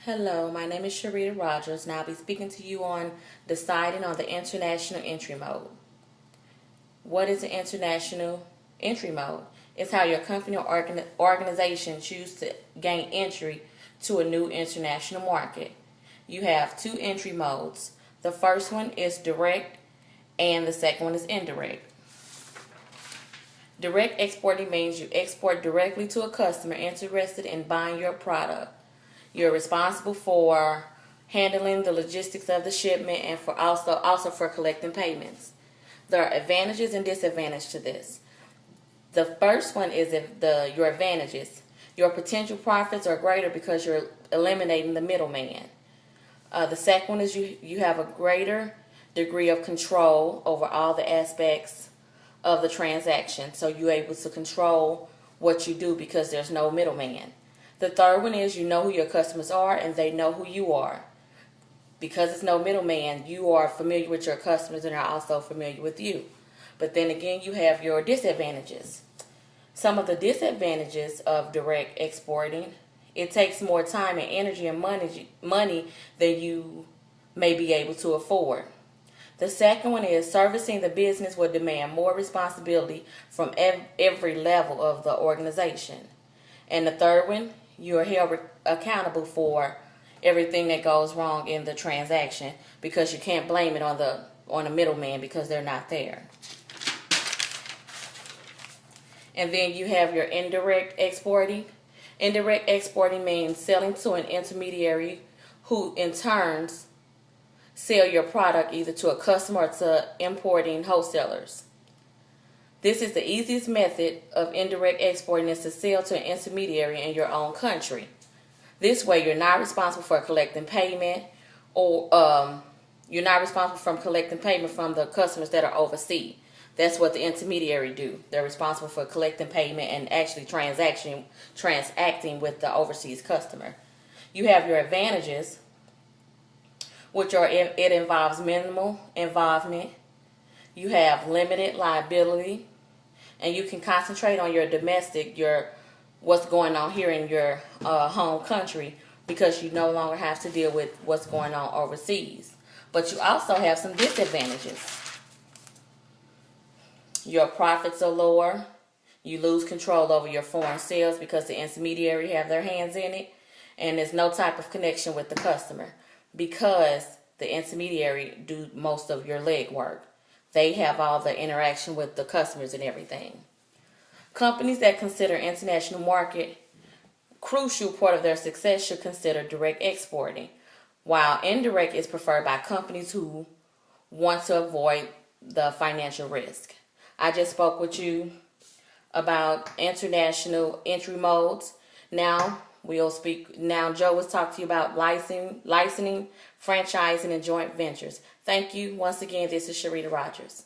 Hello, my name is Sharita Rogers, and I'll be speaking to you on deciding on the international entry mode. What is an international entry mode? It's how your company or organization choose to gain entry to a new international market. You have two entry modes. The first one is direct, and the second one is indirect. Direct exporting means you export directly to a customer interested in buying your product. You're responsible for handling the logistics of the shipment and for also for collecting payments. There are advantages and disadvantages to this. The first one is your advantages. Your potential profits are greater because you're eliminating the middleman. The second one is you have a greater degree of control over all the aspects of the transaction. So you're able to control what you do because there's no middleman. The third one is you know who your customers are and they know who you are. Because it's no middleman, you are familiar with your customers and are also familiar with you. But then again, you have your disadvantages. Some of the disadvantages of direct exporting: it takes more time and energy and money than you may be able to afford. The second one is servicing the business will demand more responsibility from every level of the organization. And the third one, you are held accountable for everything that goes wrong in the transaction because you can't blame it on the middleman because they're not there. And then you have your indirect exporting. Indirect exporting means selling to an intermediary who in turn sell your product either to a customer or to importing wholesalers. This is the easiest method of indirect exporting is to sell to an intermediary in your own country. This way you're not responsible for collecting payment or you're not responsible for collecting payment from the customers that are overseas. That's what the intermediary do. They're responsible for collecting payment and actually transacting with the overseas customer. You have your advantages, which are it involves minimal involvement. You have limited liability, and you can concentrate on your domestic, what's going on here in your home country because you no longer have to deal with what's going on overseas. But you also have some disadvantages. Your profits are lower. You lose control over your foreign sales because the intermediary have their hands in it, and there's no type of connection with the customer because the intermediary do most of your leg work. They have all the interaction with the customers and everything. Companies that consider international market crucial part of their success should consider direct exporting, while indirect is preferred by companies who want to avoid the financial risk. I just spoke with you about international entry modes. Now Joe will talk to you about licensing, franchising, and joint ventures. Thank you once again. This is Sharita Rogers.